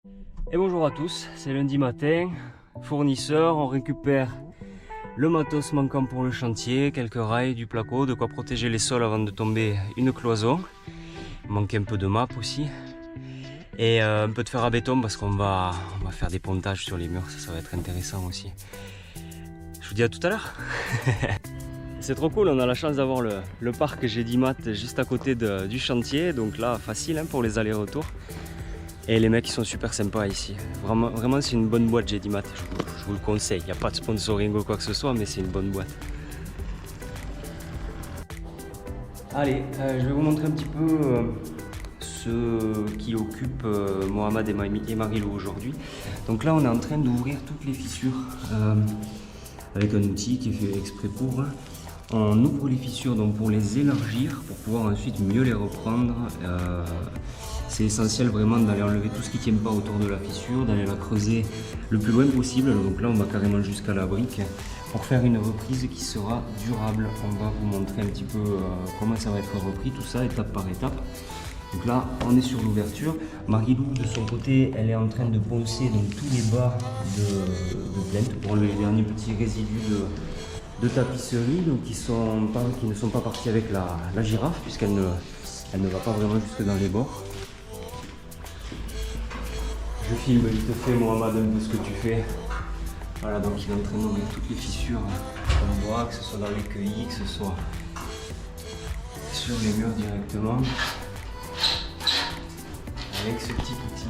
Et bonjour à tous, c'est lundi matin, fournisseur, on récupère le matos manquant pour le chantier, quelques rails, du placo, de quoi protéger les sols avant de tomber une cloison. Il manque un peu de map aussi. Et un peu de fer à béton parce qu'on va faire des pontages sur les murs, ça va être intéressant aussi. Je vous dis à tout à l'heure. C'est trop cool, on a la chance d'avoir le parc Gédimat juste à côté du chantier, donc là facile hein, pour les allers-retours. Et les mecs ils sont super sympas ici. Vraiment c'est une bonne boîte Gédimat, je vous le conseille. Il n'y a pas de sponsoring ou quoi que ce soit, mais c'est une bonne boîte. Allez, je vais vous montrer un petit peu ce qui occupe Mohamed et Marilou aujourd'hui. Donc là on est en train d'ouvrir toutes les fissures avec un outil qui est fait exprès pour. On ouvre les fissures donc pour les élargir, pour pouvoir ensuite mieux les reprendre. C'est essentiel vraiment d'aller enlever tout ce qui ne tient pas autour de la fissure, d'aller la creuser le plus loin possible. Donc là on va carrément jusqu'à la brique pour faire une reprise qui sera durable. On va vous montrer un petit peu comment ça va être repris, tout ça étape par étape. Donc là on est sur l'ouverture. Marilou de son côté elle est en train de poncer donc, tous les bas de plainte pour enlever les derniers petits résidus de tapisserie donc, qui ne sont pas partis avec la girafe puisqu'elle ne va pas vraiment jusque dans les bords. Je filme vite fait Mohamed un peu ce que tu fais. Voilà, donc il est en train d'ouvrir toutes les fissures qu'on voit, que ce soit dans les cueillis, que ce soit sur les murs directement. Avec ce petit outil.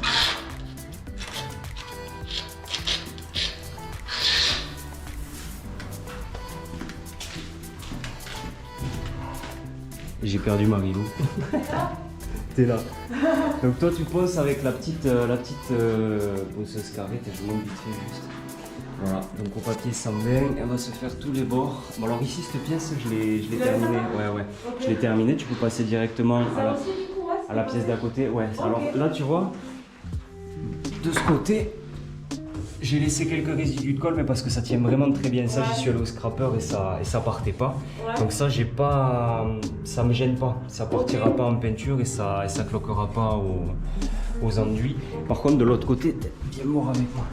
J'ai perdu Marilou. T'es là. Donc toi tu ponces avec la petite ponceuse carrée, je vous montre vite fait juste. Voilà, donc au papier 120, elle va se faire tous les bords. Bon alors ici cette pièce je l'ai terminée. Ouais. Je l'ai terminée, tu peux passer directement à la pièce d'à côté. Ouais, alors là tu vois, de ce côté, j'ai laissé quelques résidus de colle mais parce que ça tient vraiment très bien. Ça j'y suis allé au scrapper et ça partait pas. Donc ça ça me gêne pas. Ça partira pas en peinture et ça cloquera pas aux enduits. Par contre de l'autre côté, t'es bien mort avec moi.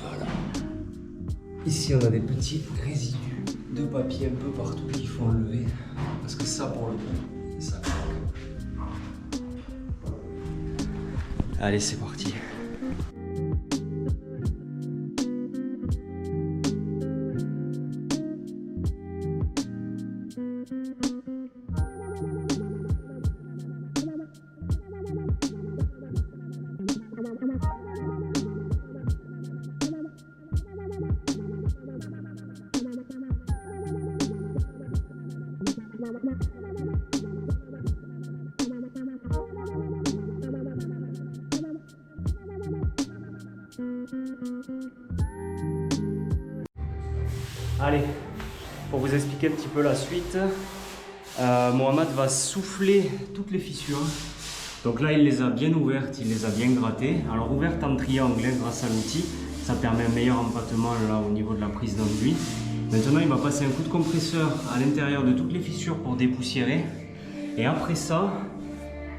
Voilà. Ici on a des petits résidus de papier un peu partout qu'il faut enlever. Parce que ça pour le coup, ça craque. Allez, c'est parti. Allez, pour vous expliquer un petit peu la suite, Mohamed va souffler toutes les fissures. Donc là, il les a bien ouvertes, il les a bien grattées. Alors ouvertes en triangle grâce à l'outil, ça permet un meilleur empattement là au niveau de la prise d'enduit. Maintenant, il va passer un coup de compresseur à l'intérieur de toutes les fissures pour dépoussiérer. Et après ça,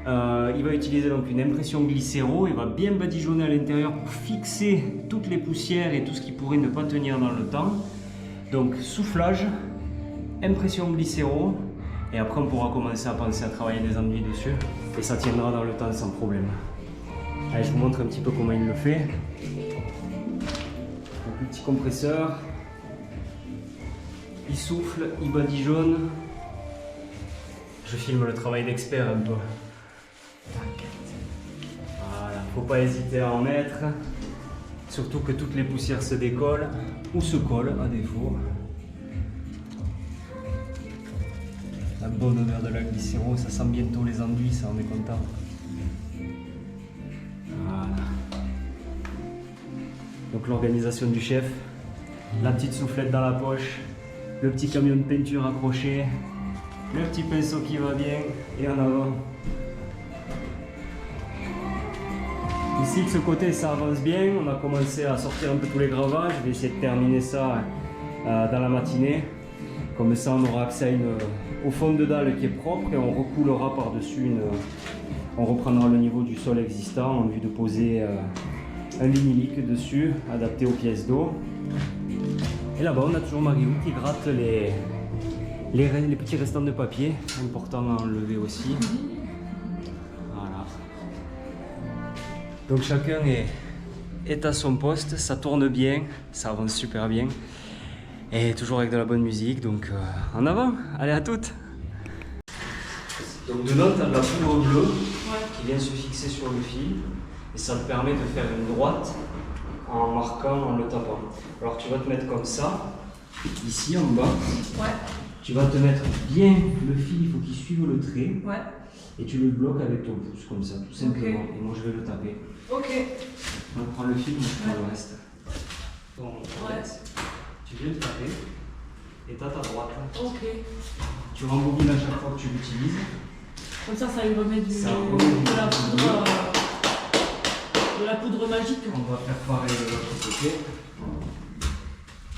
il va utiliser donc une impression glycéro, il va bien badigeonner à l'intérieur pour fixer toutes les poussières et tout ce qui pourrait ne pas tenir dans le temps. Donc soufflage, impression glycéro, et après on pourra commencer à penser à travailler des enduits dessus, et ça tiendra dans le temps sans problème. Allez, je vous montre un petit peu comment il le fait. Donc, le petit compresseur, il souffle, il badigeonne. Je filme le travail d'expert un peu. Voilà, faut pas hésiter à en mettre. Surtout que toutes les poussières se décollent ou se collent à défaut. La bonne odeur de la glycéro, ça sent bientôt les enduits, ça on est content. Voilà. Donc l'organisation du chef, la petite soufflette dans la poche, le petit camion de peinture accroché, le petit pinceau qui va bien et en avant. Ici de ce côté ça avance bien, on a commencé à sortir un peu tous les gravats, je vais essayer de terminer ça dans la matinée. Comme ça on aura accès au fond de dalle qui est propre et on recoulera par-dessus on reprendra le niveau du sol existant en vue de poser un vinylique dessus, adapté aux pièces d'eau. Et là-bas on a toujours Marie-Lou qui gratte les petits restants de papier, important à enlever aussi. Voilà. Donc chacun est à son poste, ça tourne bien, ça avance super bien. Et toujours avec de la bonne musique, donc en avant, allez à toutes. Donc dedans tu as de la poudre bleue qui vient se fixer sur le fil et ça te permet de faire une droite en marquant, en le tapant. Alors tu vas te mettre comme ça, ici en bas. Ouais. Tu vas te mettre bien le fil, il faut qu'il suive le trait. Ouais. Et tu le bloques avec ton pouce comme ça, tout simplement. Okay. Et moi je vais le taper. Ok. On prend le fil, moi je prends le reste. Donc, tu viens de taper et tu as ta droite. Ok. Tu rembobines à chaque fois que tu l'utilises. Comme ça lui remet de la poudre magique. On va faire pareil de l'autre côté.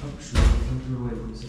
Hop, je vais un peu loin comme ça.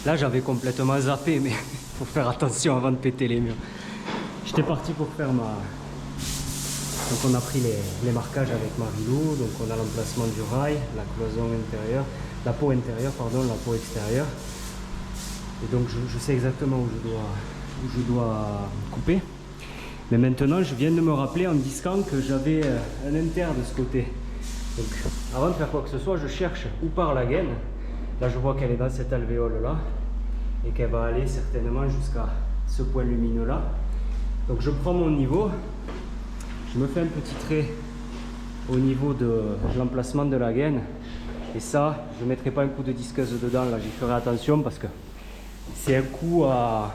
Là j'avais complètement zappé, mais il faut faire attention avant de péter les murs. J'étais parti pour faire ma... Donc on a pris les marquages avec Marie-Lou, donc on a l'emplacement du rail, la cloison intérieure, la peau intérieure, pardon, la peau extérieure. Et donc je sais exactement où je dois couper. Mais maintenant je viens de me rappeler en disquant que j'avais un inter de ce côté. Donc avant de faire quoi que ce soit, je cherche où part la gaine. Là je vois qu'elle est dans cette alvéole là et qu'elle va aller certainement jusqu'à ce point lumineux là. Donc je prends mon niveau, je me fais un petit trait au niveau de l'emplacement de la gaine et ça je ne mettrai pas un coup de disqueuse dedans, là j'y ferai attention parce que c'est un coup à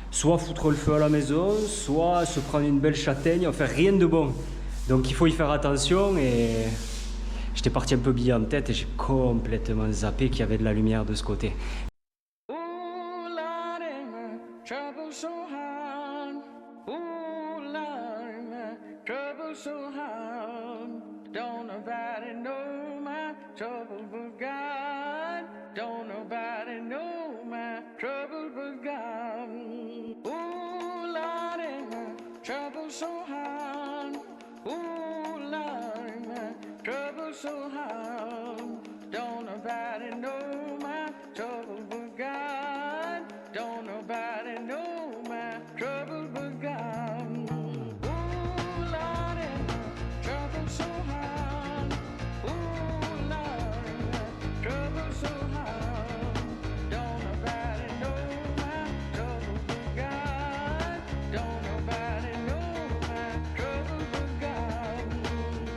soit foutre le feu à la maison, soit se prendre une belle châtaigne, enfin rien de bon. Donc il faut y faire attention et j'étais parti un peu billé en tête et j'ai complètement zappé qu'il y avait de la lumière de ce côté. So hard, don't nobody know my trouble but God. Don't nobody know my trouble but God. Ooh, Lordy, trouble so hard. Ooh, Lordy, trouble so hard. Don't nobody know my trouble but God. Don't nobody know my trouble but God.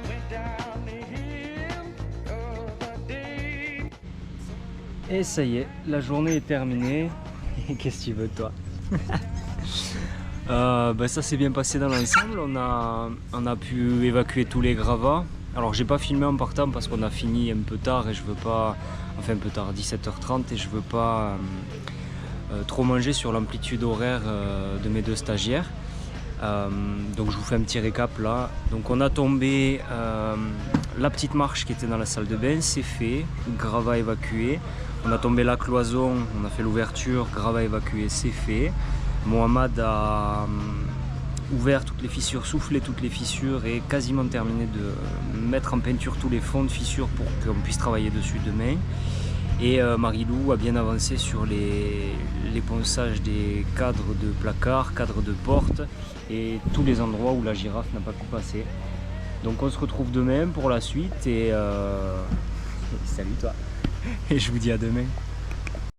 Went down the hill. Et ça y est, la journée est terminée. Qu'est-ce que tu veux toi? Ça s'est bien passé dans l'ensemble. On a pu évacuer tous les gravats. Alors j'ai pas filmé en partant parce qu'on a fini un peu tard et je veux pas, enfin un peu tard, 17h30, et je veux pas trop manger sur l'amplitude horaire de mes deux stagiaires. Donc je vous fais un petit récap là. Donc on a tombé la petite marche qui était dans la salle de bain, c'est fait, gravat évacué. On a tombé la cloison, on a fait l'ouverture, gravat évacué, c'est fait. Mohamed a ouvert toutes les fissures, soufflé toutes les fissures et quasiment terminé de mettre en peinture tous les fonds de fissures pour qu'on puisse travailler dessus demain. Et Marie-Lou a bien avancé sur les ponçages des cadres de placards, cadres de portes et tous les endroits où la girafe n'a pas pu passer. Donc on se retrouve demain pour la suite et salut toi. Et je vous dis à demain.